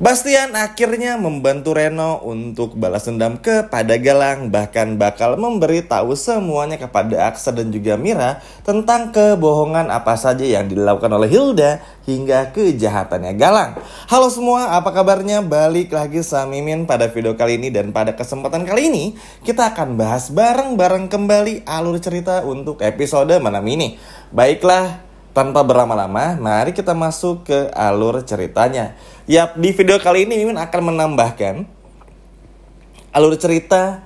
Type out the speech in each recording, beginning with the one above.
Bastian akhirnya membantu Reno untuk balas dendam kepada Galang, bahkan bakal memberitahu semuanya kepada Aksa dan juga Mira tentang kebohongan apa saja yang dilakukan oleh Hilda hingga kejahatannya Galang. Halo semua, apa kabarnya? Balik lagi sama Mimin pada video kali ini, dan pada kesempatan kali ini kita akan bahas bareng-bareng kembali alur cerita untuk episode malam ini. Baiklah, tanpa berlama-lama, mari kita masuk ke alur ceritanya. Yap, di video kali ini Mimin akan menambahkan alur cerita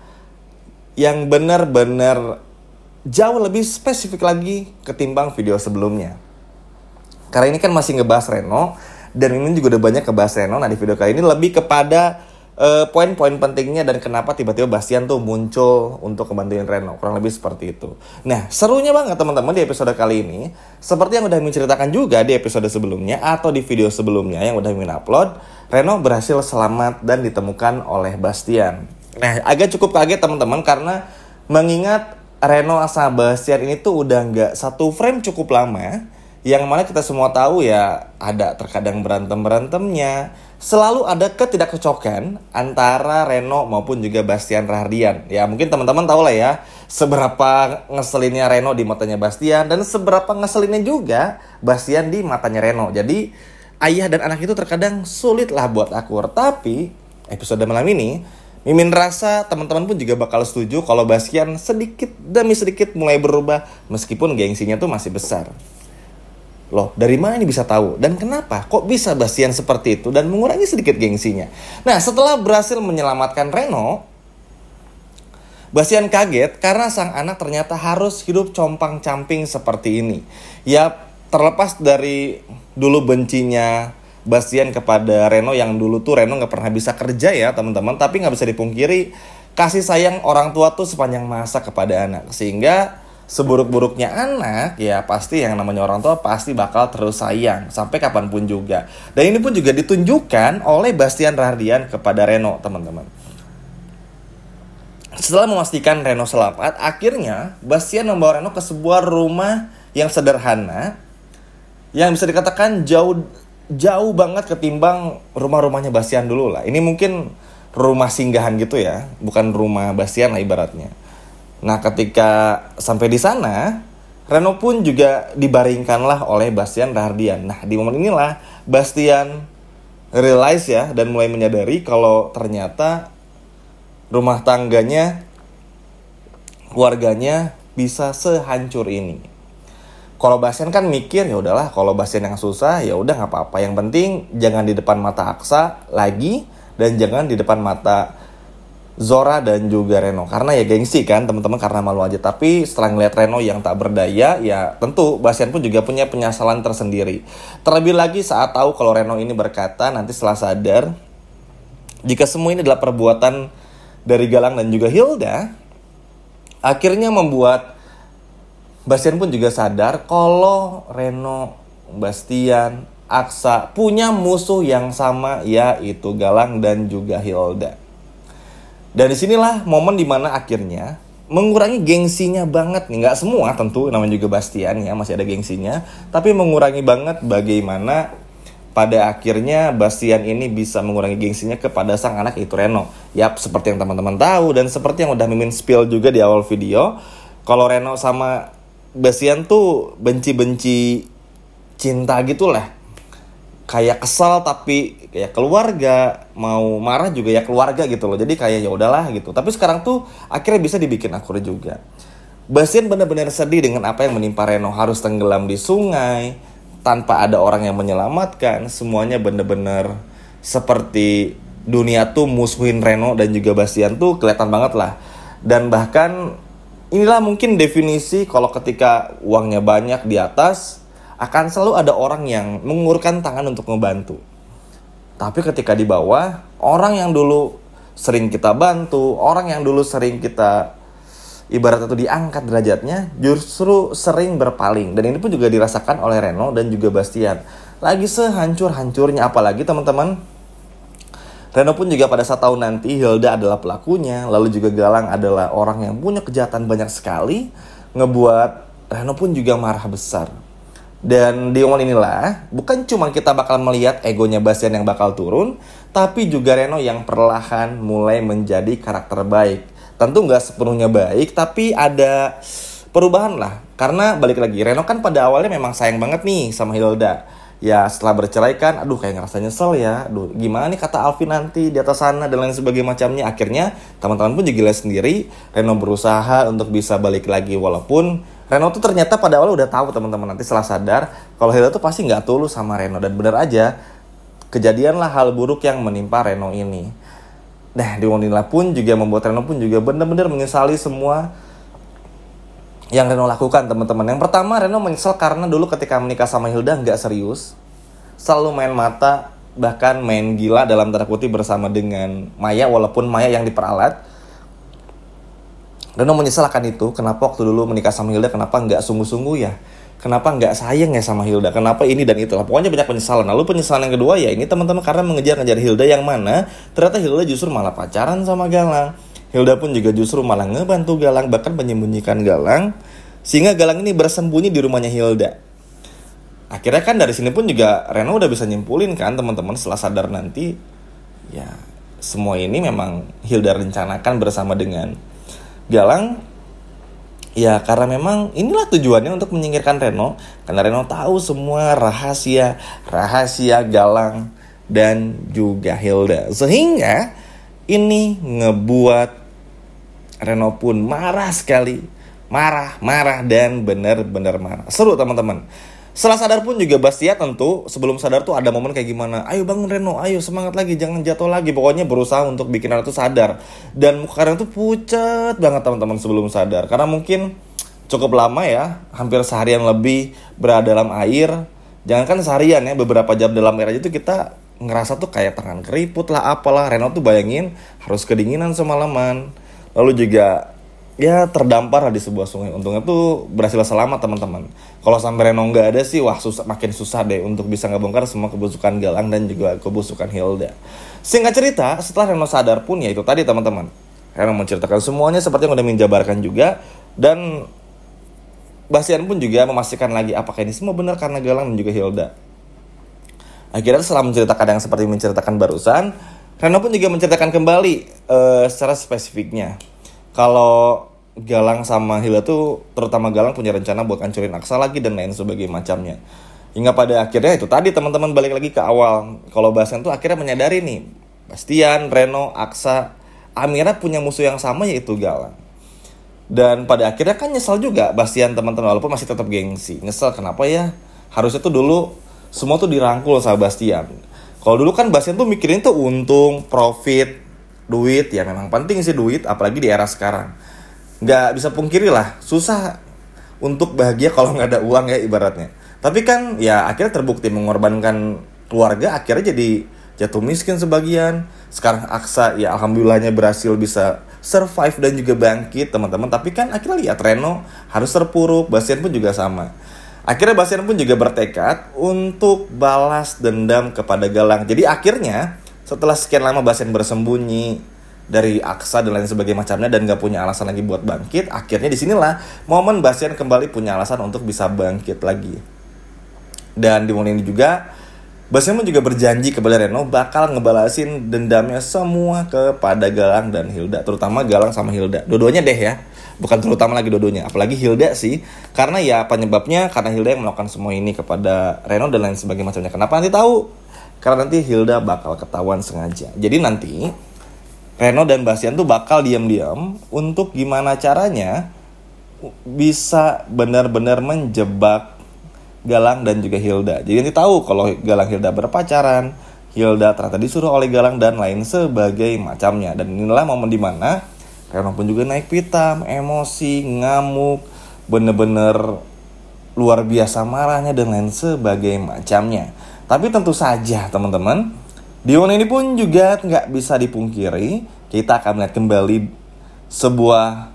yang benar-benar jauh lebih spesifik lagi ketimbang video sebelumnya. Karena ini kan masih ngebahas Reno, dan Mimin juga udah banyak ngebahas Reno. Nah, di video kali ini lebih kepada poin-poin pentingnya dan kenapa tiba-tiba Bastian tuh muncul untuk ngebantuin Reno, kurang lebih seperti itu. Nah, serunya banget teman-teman di episode kali ini, seperti yang udah Mimin ceritakan juga di episode sebelumnya atau di video sebelumnya yang udah Mimin upload, Reno berhasil selamat dan ditemukan oleh Bastian. Nah, agak cukup kaget teman-teman, karena mengingat Reno sama Bastian ini tuh udah nggak satu frame cukup lama, yang mana kita semua tahu ya ada terkadang berantem-berantemnya, selalu ada ketidakcocokan antara Reno maupun juga Bastian Rahardian. Ya mungkin teman-teman tahu lah ya seberapa ngeselinnya Reno di matanya Bastian, dan seberapa ngeselinnya juga Bastian di matanya Reno. Jadi ayah dan anak itu terkadang sulit lah buat akur. Tapi episode malam ini Mimin rasa teman-teman pun juga bakal setuju kalau Bastian sedikit demi sedikit mulai berubah, meskipun gengsinya tuh masih besar. Loh, dari mana ini bisa tahu? Dan kenapa? Kok bisa Bastian seperti itu dan mengurangi sedikit gengsinya? Nah, setelah berhasil menyelamatkan Reno, Bastian kaget karena sang anak ternyata harus hidup compang-camping seperti ini. Ya, terlepas dari dulu bencinya Bastian kepada Reno, yang dulu tuh Reno gak pernah bisa kerja ya teman-teman. Tapi gak bisa dipungkiri kasih sayang orang tua tuh sepanjang masa kepada anak. Sehingga seburuk-buruknya anak, ya pasti yang namanya orang tua pasti bakal terus sayang sampai kapanpun juga. Dan ini pun juga ditunjukkan oleh Bastian Rahardian kepada Reno, teman-teman. Setelah memastikan Reno selamat, akhirnya Bastian membawa Reno ke sebuah rumah yang sederhana, yang bisa dikatakan jauh banget ketimbang rumah-rumahnya Bastian dulu lah. Ini mungkin rumah singgahan gitu ya, bukan rumah Bastian lah ibaratnya. Nah, ketika sampai di sana, Reno pun juga dibaringkanlah oleh Bastian Rahardian. Nah, di momen inilah Bastian realize ya, dan mulai menyadari kalau ternyata rumah tangganya, keluarganya bisa sehancur ini. Kalau Bastian kan mikir, ya udahlah, kalau Bastian yang susah, ya udah nggak apa-apa. Yang penting jangan di depan mata Aksa lagi, dan jangan di depan mata Zora dan juga Reno, karena ya gengsi kan teman-teman, karena malu aja. Tapi setelah ngeliat Reno yang tak berdaya, ya tentu Bastian pun juga punya penyesalan tersendiri. Terlebih lagi saat tahu kalau Reno ini berkata nanti setelah sadar jika semua ini adalah perbuatan dari Galang dan juga Hilda, akhirnya membuat Bastian pun juga sadar kalau Reno, Bastian, Aksa punya musuh yang sama, yaitu Galang dan juga Hilda. Dan disinilah momen dimana akhirnya mengurangi gengsinya banget nih. Nggak semua tentu, namanya juga Bastian ya, masih ada gengsinya. Tapi mengurangi banget bagaimana pada akhirnya Bastian ini bisa mengurangi gengsinya kepada sang anak, yaitu Reno. Yap, seperti yang teman-teman tahu dan seperti yang udah Mimin spill juga di awal video, kalau Reno sama Bastian tuh benci-benci cinta gitulah. Kayak kesel tapi kayak keluarga, mau marah juga ya keluarga gitu loh. Jadi kayak ya udahlah gitu. Tapi sekarang tuh akhirnya bisa dibikin akur juga. Bastian benar-benar sedih dengan apa yang menimpa Reno, harus tenggelam di sungai tanpa ada orang yang menyelamatkan. Semuanya benar-benar seperti dunia tuh musuhin Reno dan juga Bastian tuh kelihatan banget lah. Dan bahkan inilah mungkin definisi kalau ketika uangnya banyak di atas, akan selalu ada orang yang mengulurkan tangan untuk membantu. Tapi ketika di bawah, orang yang dulu sering kita bantu, orang yang dulu sering kita ibarat itu diangkat derajatnya, justru sering berpaling. Dan ini pun juga dirasakan oleh Reno dan juga Bastian. Lagi sehancur-hancurnya, apalagi teman-teman, Reno pun juga pada saat tahu nanti Hilda adalah pelakunya, lalu juga Galang adalah orang yang punya kejahatan banyak sekali, ngebuat Reno pun juga marah besar. Dan di momen inilah, bukan cuma kita bakal melihat egonya Bastian yang bakal turun, tapi juga Reno yang perlahan mulai menjadi karakter baik. Tentu nggak sepenuhnya baik, tapi ada perubahan lah. Karena balik lagi, Reno kan pada awalnya memang sayang banget nih sama Hilda. Ya setelah bercerai kan, aduh kayak ngerasa nyesel ya. Aduh gimana nih kata Alvin nanti di atas sana dan lain sebagainya macamnya. Akhirnya teman-teman pun juga lihat sendiri, Reno berusaha untuk bisa balik lagi. Walaupun Reno tuh ternyata pada awal udah tahu teman-teman, nanti setelah sadar kalau Hilda tuh pasti nggak tulus sama Reno, dan bener aja kejadianlah hal buruk yang menimpa Reno ini. Nah di Wonila pun juga membuat Reno pun juga bener-bener menyesali semua yang Reno lakukan teman-teman. Yang pertama, Reno menyesal karena dulu ketika menikah sama Hilda nggak serius, selalu main mata, bahkan main gila dalam tanda kutip bersama dengan Maya, walaupun Maya yang diperalat. Reno menyesal akan itu. Kenapa waktu dulu menikah sama Hilda, kenapa nggak sungguh-sungguh ya? Kenapa nggak sayang ya sama Hilda? Kenapa ini dan itu? Pokoknya banyak penyesalan. Lalu penyesalan yang kedua ya ini teman-teman karena mengejar-ngejar Hilda, yang mana ternyata Hilda justru malah pacaran sama Galang. Hilda pun juga justru malah ngebantu Galang, bahkan menyembunyikan Galang, sehingga Galang ini bersembunyi di rumahnya Hilda. Akhirnya kan dari sini pun juga Reno udah bisa nyimpulin kan teman-teman, setelah sadar nanti ya semua ini memang Hilda rencanakan bersama dengan Galang. Ya karena memang inilah tujuannya untuk menyingkirkan Reno, karena Reno tahu semua rahasia Galang dan juga Hilda, sehingga ini ngebuat Reno pun marah sekali, marah dan benar-benar marah. Seru teman-teman. Setelah sadar pun juga Bastian tentu sebelum sadar tuh ada momen kayak gimana, ayo bangun Reno, ayo semangat lagi, jangan jatuh lagi. Pokoknya berusaha untuk bikin Reno tuh sadar. Dan muka Reno tuh pucat banget teman-teman sebelum sadar, karena mungkin cukup lama ya, hampir seharian lebih berada dalam air. Jangankan seharian ya, beberapa jam dalam air aja tuh kita ngerasa tuh kayak tangan keriput lah apalah. Reno tuh bayangin harus kedinginan semalaman, lalu juga ya terdampar di sebuah sungai. Untungnya tuh berhasil selamat teman-teman. Kalau sampai Reno nggak ada sih, wah makin susah deh untuk bisa ngebongkar semua kebusukan Galang dan juga kebusukan Hilda. Singkat cerita, setelah Reno sadar pun ya itu tadi teman-teman, Reno menceritakan semuanya seperti yang udah menjabarkan juga. Dan Bastian pun juga memastikan lagi apakah ini semua benar karena Galang dan juga Hilda. Akhirnya setelah menceritakan yang seperti menceritakan barusan, Reno pun juga menceritakan kembali secara spesifiknya kalau Galang sama Hilda tuh, terutama Galang punya rencana buat hancurin Aksa lagi dan lain sebagainya macamnya. Hingga pada akhirnya itu tadi teman-teman, balik lagi ke awal, kalau Bastian tuh akhirnya menyadari nih, Bastian, Reno, Aksa, Amira punya musuh yang sama yaitu Galang. Dan pada akhirnya kan nyesel juga Bastian teman-teman, walaupun masih tetap gengsi. Nyesel kenapa ya? Harusnya tuh dulu semua tuh dirangkul sama Bastian. Kalau dulu kan Bastian tuh mikirin tuh untung, profit, duit. Ya memang penting sih duit, apalagi di era sekarang. Nggak bisa pungkiri lah, susah untuk bahagia kalau nggak ada uang ya ibaratnya. Tapi kan ya akhirnya terbukti mengorbankan keluarga, akhirnya jadi jatuh miskin sebagian. Sekarang Aksa ya alhamdulillahnya berhasil bisa survive dan juga bangkit teman-teman. Tapi kan akhirnya lihat Reno harus terpuruk, Bastian pun juga sama. Akhirnya Bastian pun juga bertekad untuk balas dendam kepada Galang. Jadi akhirnya setelah sekian lama Bastian bersembunyi dari Aksa dan lain sebagainya macamnya dan gak punya alasan lagi buat bangkit, akhirnya disinilah momen Bastian kembali punya alasan untuk bisa bangkit lagi. Dan di momen ini juga Bastian pun juga berjanji kepada Reno bakal ngebalasin dendamnya semua kepada Galang dan Hilda, terutama Galang sama Hilda, dua-duanya deh ya, bukan terutama lagi dua-duanya, apalagi Hilda sih, karena ya penyebabnya karena Hilda yang melakukan semua ini kepada Reno dan lain sebagainya macamnya. Kenapa nanti tahu? Karena nanti Hilda bakal ketahuan sengaja. Jadi nanti Reno dan Bastian tuh bakal diam-diam untuk gimana caranya bisa benar-benar menjebak Galang dan juga Hilda. Jadi nanti tahu kalau Galang Hilda berpacaran, Hilda ternyata disuruh oleh Galang dan lain sebagai macamnya. Dan inilah momen dimana Reno pun juga naik pitam, emosi, ngamuk, bener-bener luar biasa marahnya dan lain sebagai macamnya. Tapi tentu saja teman-teman, di momen ini pun juga nggak bisa dipungkiri, kita akan melihat kembali sebuah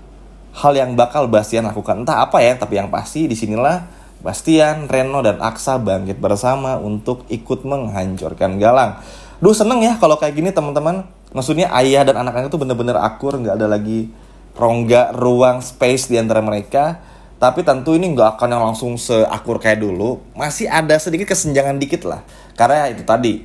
hal yang bakal Bastian lakukan. Entah apa ya, tapi yang pasti disinilah Bastian, Reno, dan Aksa bangkit bersama untuk ikut menghancurkan Galang. Duh seneng ya kalau kayak gini teman-teman. Maksudnya ayah dan anak-anak itu bener-bener akur, nggak ada lagi rongga, ruang, space di antara mereka. Tapi tentu ini nggak akan yang langsung seakur kayak dulu. Masih ada sedikit kesenjangan dikit lah. Karena itu tadi,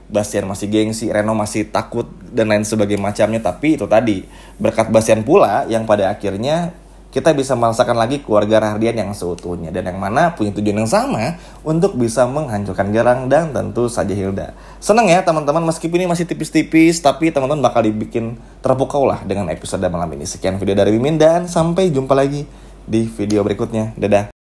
Bastian masih gengsi, Reno masih takut, dan lain sebagainya macamnya. Tapi itu tadi, berkat Bastian pula yang pada akhirnya kita bisa merasakan lagi keluarga Rahardian yang seutuhnya. Dan yang mana punya tujuan yang sama untuk bisa menghancurkan Garang dan tentu saja Hilda. Seneng ya teman-teman, meskipun ini masih tipis-tipis, tapi teman-teman bakal dibikin terpukau lah dengan episode malam ini. Sekian video dari Mimin dan sampai jumpa lagi di video berikutnya. Dadah.